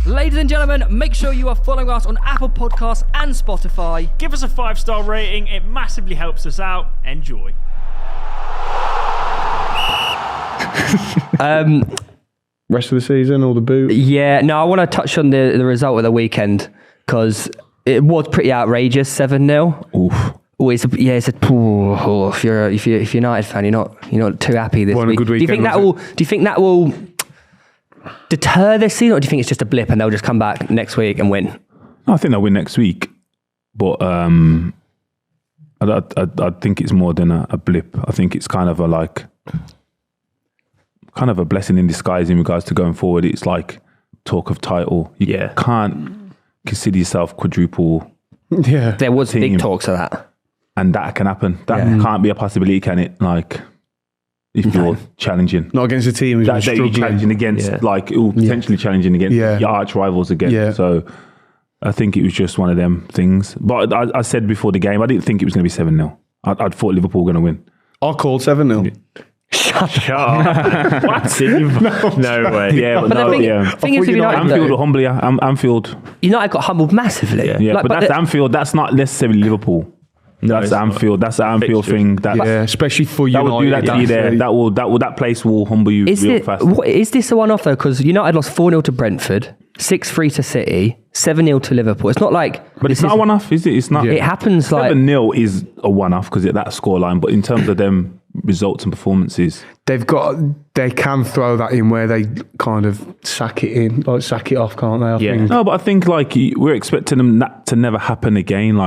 Ladies and gentlemen, make sure you are following us on Apple Podcasts and Spotify. Give us a 5-star rating. It massively helps us out. Enjoy. Rest of the season, all the boot. Yeah, no, I want to touch on the result of the weekend because it was pretty outrageous, 7-0. Oof. Oh, if you're a United fan, you're not too happy this week. Good weekend, do you think that will deter this season, or do you think it's just a blip and they'll just come back next week and win? I think they'll win next week, but I think it's more than a blip. I think it's kind of a blessing in disguise in regards to going forward. It's like talk of title. You can't consider yourself quadruple. Yeah, there was team, big talks of that, and that can happen. That can't be a possibility, can it? Like if you're challenging, not against a team who's struggling, challenging against potentially challenging against your arch rivals again. Yeah. So I think it was just one of them things. But I said before the game, I didn't think it was going to be 7-0. I'd thought Liverpool were going to win. I called 7-0. Shut up. What? No way. Yeah, but no, thing is, Anfield or humbly, Anfield. United got humbled massively. Yeah, but that's Anfield. That's not necessarily Liverpool. That's Anfield. That's the Anfield thing. Especially for United. That will do that to you there. That place will humble you real fast. Is this a one-off though? Because United lost 4-0 to Brentford, 6-3 to City, 7-0 to Liverpool. It's not like... But it's not a one-off, is it? It's not. It happens 7-0 is a one-off because it's that scoreline. But in terms of them results and performances, they can throw that in where they kind of sack it off, can't they? I think. No, but I think we're expecting them to never happen again.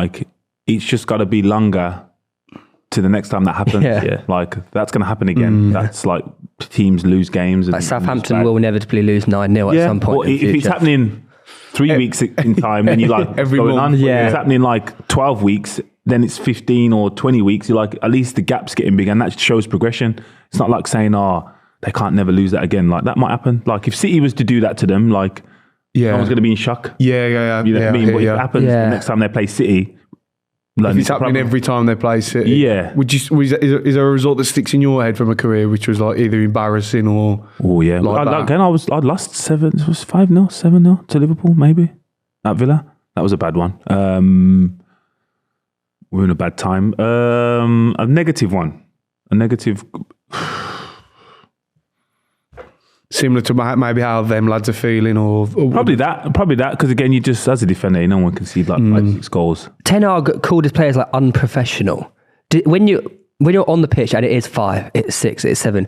It's just got to be longer to the next time that happens. Yeah. That's going to happen again. That's teams lose games. And Southampton will inevitably lose 9-0 at some point. If it's happening 3 weeks in time, then you're every going month. On. Yeah. If it's happening 12 weeks, then it's 15 or 20 weeks. You're at least the gap's getting bigger, and that shows progression. It's not like saying, they can't never lose that again. That might happen. If City was to do that to them, no one's going to be in shock. Yeah. You know what I mean? But if it happens the next time they play City, if it's happening every time they play City, is there a result that sticks in your head from a career which was either embarrassing or? Oh yeah, again, I'd lost 7-0 to Liverpool maybe at Villa. That was a bad one. We're in a bad time. A negative one. Similar to maybe how them lads are feeling, or probably that. Because again, you just as a defender, no one can see 6 goals. Ten Hag called his players unprofessional. When you're on the pitch and it is 5, it's 6, it's 7.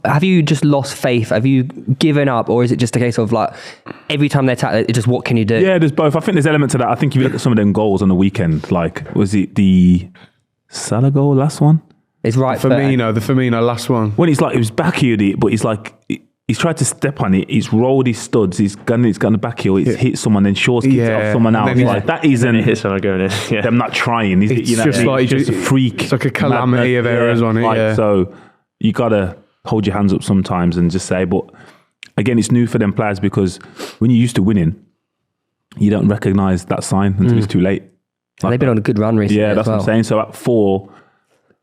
Have you just lost faith? Have you given up, or is it just a case of every time they attack, it's just what can you do? Yeah, there's both. I think there's elements to that. I think if you look at some of them goals on the weekend, was it the Salah goal, last one? It's right. The Firmino last one. When it was backheeled it, but he's tried to step on it. He's rolled his studs. He's gone the back heel. It's hit someone. Then Shaw's kicked it off someone else. That isn't. It hits someone going in. Yeah. Them not trying. It's just a freak. It's like a calamity of errors on it. So you gotta hold your hands up sometimes and just say. But again, it's new for them players because when you're used to winning, you don't recognise that sign until it's too late. They've been on a good run recently. Yeah, that's what I'm saying. So at 4.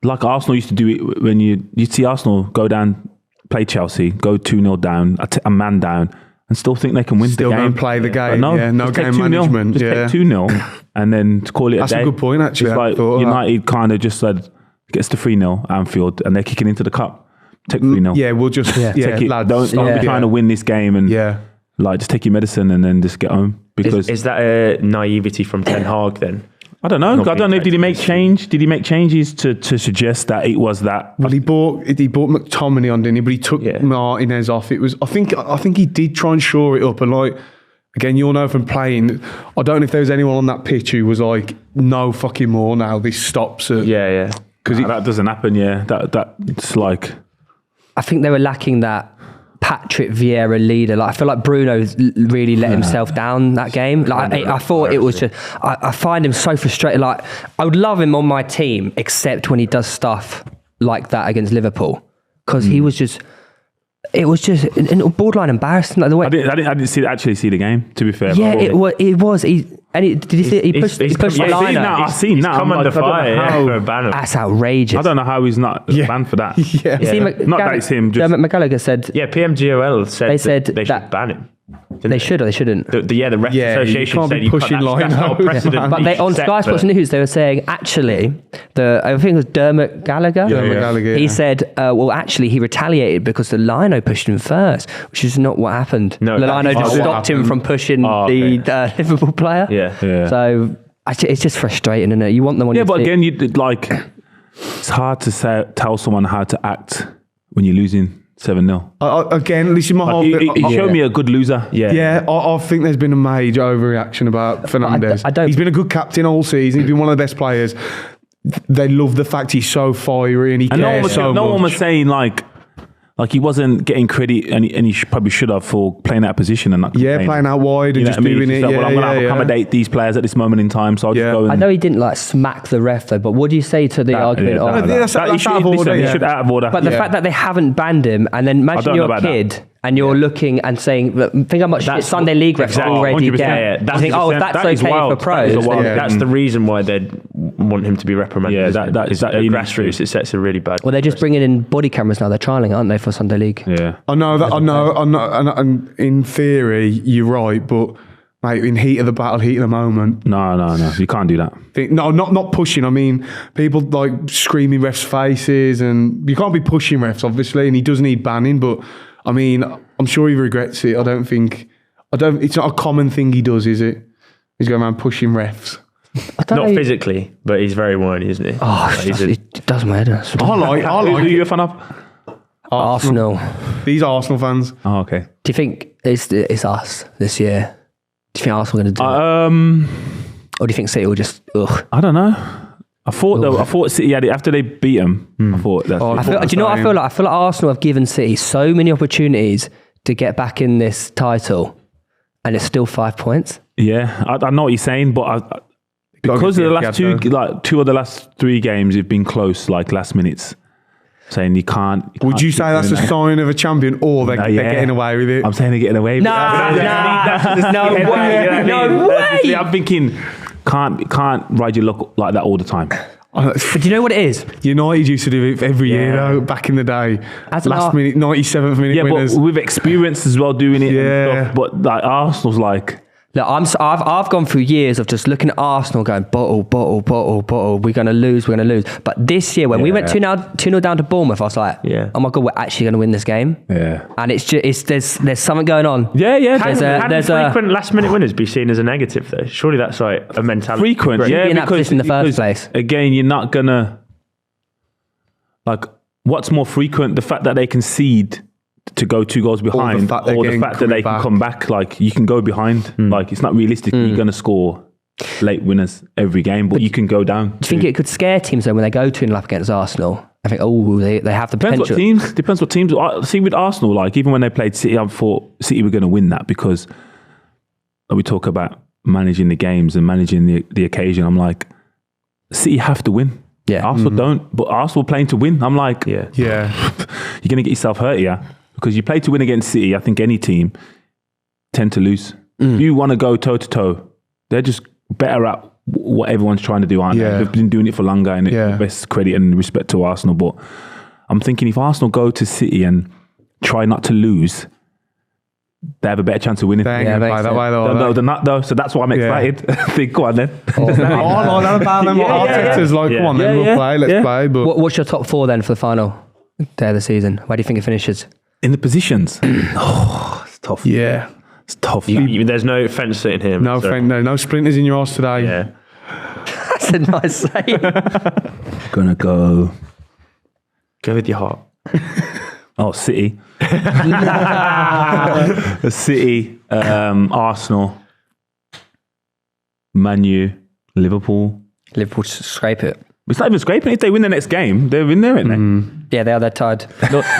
Arsenal used to do it when you'd see Arsenal go down, play Chelsea, go 2-0 down, a man down, and still think they can win the game. Still don't play the game. No game management. Just take 2-0 and then to call it a day. That's a good point, actually. It's United kind of just said, gets to 3-0 Anfield, and they're kicking into the cup. Take 3-0. Yeah, we'll just take it. Lads, don't be trying to win this game and just take your medicine and then just get home. Because is that a naivety from Ten Hag then? I don't know. Did he make changes to suggest that it was that? Well, he bought McTominay on, didn't he? But he took Martinez off. It was. I think he did try and shore it up. And again, you'll know from playing. I don't know if there was anyone on that pitch who was no fucking more now. This stops it. Yeah. Because that doesn't happen. Yeah, that's I think they were lacking that Patrick Vieira leader. I feel like Bruno really let himself down that game. I thought it was just. I find him so frustrated. I would love him on my team, except when he does stuff like that against Liverpool, because he was just. It was just borderline embarrassing. The way I didn't actually see the game. To be fair, yeah, it was. Did you see it? He pushed the line out. I've seen that. Come under fire. That's outrageous. I don't know how he's not banned for that. See, not that it's him. McGallagher said. Yeah, PMGOL said they should ban him. They should or they shouldn't. The ref Yeah, you association can't said be pushing that's not a line-outs, precedent. man. But you they, should on set, Sky Sports but- News, they were saying actually, I think it was Dermot Gallagher. Dermot Gallagher, He yeah. said, well, actually, he retaliated because the Lino pushed him first, which is not what happened. No, the that Lino is just not what stopped him happened. from pushing okay. the Liverpool player. Yeah. So it's just frustrating, isn't it? You want them on Yeah, your but team. again, it's hard to tell someone how to act when you're losing 7-0. Again, this is my whole. He showed me a good loser. Yeah, I think there's been a major overreaction about Fernandes. I don't- He's been a good captain all season. He's been one of the best players. They love the fact he's so fiery and he And cares so much. no one was saying like he wasn't getting credit, and he probably should have for playing that position and not complaining. playing out wide and You know just what I mean? doing It's it. just like, Yeah, well, I'm going to yeah. accommodate these players at this moment in time, so I'll Yeah. just go and... I know he didn't like smack the ref though, but what do you say to the argument of? that's out of order, He yeah. should out of order. But the Yeah. fact that they haven't banned him, and then imagine don't you're know a about kid and you're looking and saying, look, think how much shit Sunday League refs exactly, already 100%. get. Yeah, You think, oh, if that's that is okay wild. for pros. That is a wild- Yeah. That's the reason why they'd want him to be reprimanded. Yeah, isn't it? that- Because that- at he needs grassroots, to. it sets a really bad. Well, they're just bringing in body cameras now. They're trialing, aren't they, for Sunday League? Yeah. I know, and in theory, you're right, but mate, in heat of the battle, heat of the moment, No. You can't do that. no, not pushing. I mean, people like screaming refs' faces, and you can't be pushing refs, obviously, and he does need banning. But I mean, I'm sure he regrets it. It's not a common thing he does, is it? He's going around pushing refs. I don't Not know. physically, but he's very whiny, isn't he? Oh, Like, it does my head in. I like Who are you a fan of? Arsenal. These Arsenal fans. Oh, okay. Do you think it's us this year? Do you think Arsenal are going to do it? Or do you think City will just, ugh? I don't know. I thought City had it after they beat them. I thought that's Oh, it. Do you know what I feel like? I feel like Arsenal have given City so many opportunities to get back in this title, and it's still 5 points. Yeah, I know what you're saying, but because of the last two of the last 3 games have been close, like last minutes, saying you can't. Would you say that's a sign? sign of a champion, or they're getting away with it? I'm saying they're getting away with it. No way. I'm thinking, can't ride your luck like that all the time. But do you know what it is? United used to do it every year, though, back in the day. As an Last minute, 97th minute Yeah, winners. but with experience as well doing it. Yeah. And stuff. But like Arsenal's like, Look, I've gone through years of just looking at Arsenal going, bottle. We're going to lose. But this year, when we went 2-0 down to Bournemouth, I was like, Yeah. oh my God, we're actually going to win this game. yeah. And it's just, there's something going on. Yeah. There's Can a frequent last-minute winners be seen as a negative, though? Surely that's like a mentality. Frequent, yeah. be in that because, position in the first because, place. Again, you're not gonna like. What's more frequent, the fact that they concede to go 2 goals behind, fact they're or the getting fact that they coming can come back? Like you can go behind. Like it's not realistic. You're gonna score late winners every game, but you can go down. Do you think it could scare teams though when they go 2-0 up against Arsenal? I think, they have the Depends potential. Depends what teams. See, with Arsenal, like even when they played City, I thought City were going to win that because we talk about managing the games and managing the occasion. I'm like, City have to win. Yeah. Arsenal don't, but Arsenal playing to win. I'm like, Yeah. Yeah. you're going to get yourself hurt here because you play to win against City. I think any team tend to lose. If you want to go toe to toe, they're just better at what everyone's trying to do, aren't Yeah. they? They've been doing it for longer, and Yeah. best credit and respect to Arsenal. But I'm thinking if Arsenal go to City and try not to lose, they have a better chance of winning. They ain't Yeah, going to makes play that sense. way, though. No, are they're not though. So that's why I'm Yeah. excited. Think, go on then. I like that about them. Arteta's like, come on, then we'll play, let's play. But What's your top 4 then for the final day of the season? Where do you think it finishes? In the positions, it's tough. yeah. It's tough. There's no fence sitting here. No, so- no splinters in your arse today. Yeah. That's a nice saying. Gonna go. Go with your heart. Oh, City. City, Arsenal, Man U, Liverpool. Liverpool scrape it. It's not even scraping. If they win the next game, they're in there, aren't they? Yeah, they are. They're tied.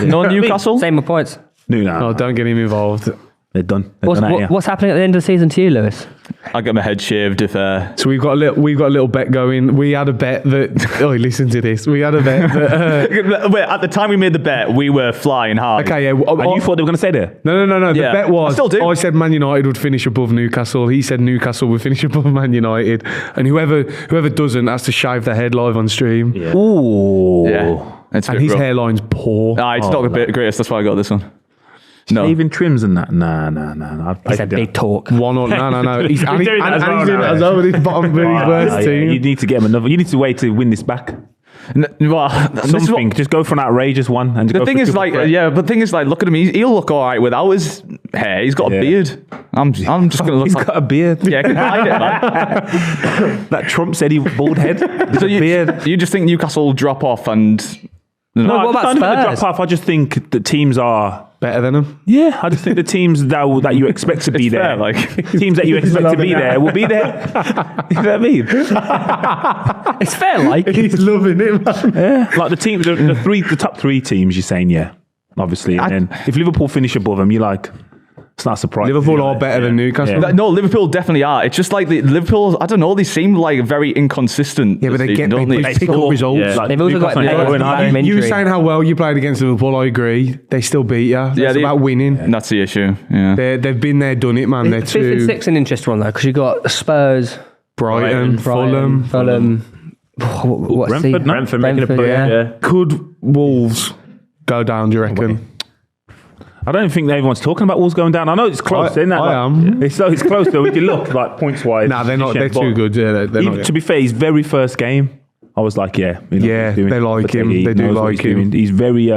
No Newcastle? Same with points. No. Oh, don't get him involved. They're done. They're done out here. What's happening at the end of the season to you, Lewis? I got my head shaved if So we've got a little bet going. We had a bet that. Oh, listen to this. We had a bet that. Wait, at the time we made the bet, we were flying high. Okay, yeah. And you thought they were going to stay there? No. The Yeah. bet was. I still do. I said Man United would finish above Newcastle. He said Newcastle would finish above Man United, and whoever doesn't has to shave their head live on stream. Yeah. Ooh. Yeah. It's a And bit his rough. hairline's poor. Nah, it's not the greatest. That's why I got this one. No. Even trims and that. Nah. It's a big talk. One or no. He's doing that as well he's doing now. it as well with his bottom first team. You need to get him another. You need to wait to win this back. Well, this is Something. what, Just go for an outrageous one. And the go thing for is, triple like, threat. yeah, but the thing is, like, look at him. He'll look all right without his hair. He's got a Yeah. beard. I'm just going to look He's like... got a beard. Yeah, I can hide it, man. That Trump said he bald head. So you just think Newcastle will drop off and... No, what about I don't think they Spurs? drop off. I just think the teams are. Better than him. Yeah, I just think the teams that you expect to be It's there, fair, like. teams that you expect to be there, will be there. You know what I mean? It's fair, like. He's loving it, man. Yeah, like the teams, the top three teams. You're saying, yeah, obviously, and then if Liverpool finish above them, you're like, it's not a surprise. Liverpool are better than Newcastle. Yeah. No, Liverpool definitely are. It's just like the Liverpool, I don't know, they seem like very inconsistent. Yeah, but this they season, don't pick up results. Yeah. Like, They've also got Newcastle players going with hard. You were injury. saying how well you played against Liverpool. I agree. They still beat you. It's they- about winning. That's the issue. Yeah. They've been there, done it, man. They're Fifth and too sixth, an interesting one though, because you've got Spurs, Brighton, Fulham. What's Brentford, the no? Brentford making a push. yeah. Yeah. Could Wolves go down, do you reckon? I don't think everyone's talking about Wolves going down. I know it's close, isn't it? I am. It's close though. If you look like points wise, Nah, they're not. They're too good. Yeah, they're not. To be fair, his very first game, I was like, yeah, he knows what Yeah, he's doing. they like But him. he They do knows what like he's him. doing. He's very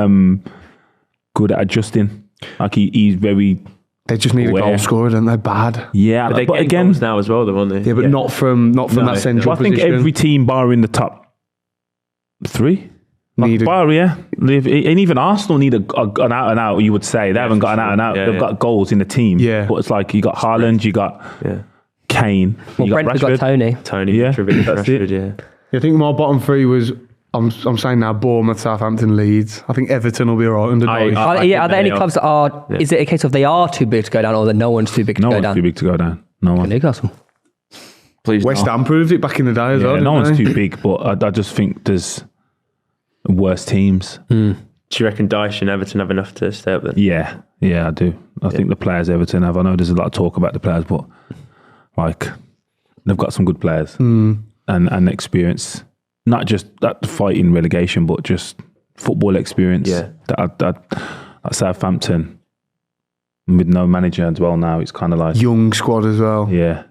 good at adjusting. Like he's very They just need a Aware. goal scorer, and they're bad. yeah. But they But get again, goals now as well, though, aren't they? Yeah, but not from that central I think position. every team barring the top three. Need a- Bar, yeah. And even Arsenal need an out and out, you would say. They haven't got an out and out. Yeah, They've yeah. got goals in the team. Yeah. But it's like you got Haaland, you got Yeah. Kane, Well, you got Brentford got Rashford. Tony. Tony, Yeah, Mitrovic, that's it. Rashford, yeah. I think my bottom three was. I'm saying now Bournemouth, Southampton, Leeds. I think Everton will be all right under I- Dyche. Are there any they are. clubs that are? Is it a case of they are too big to go down, or that no one's too big to No go one's down? too big to go down. No one. Newcastle. Please West no. Ham proved it back in the day as well. Yeah, no didn't one's they? too big, but I just think there's worse teams. Do you reckon Dyche and Everton have enough to stay up then? Yeah, I do. I think the players Everton have. I know there's a lot of talk about the players, but like they've got some good players and experience. Not just that fighting relegation, but just football experience. Yeah. That Southampton with no manager as well now. It's kind of like Young squad as well. yeah.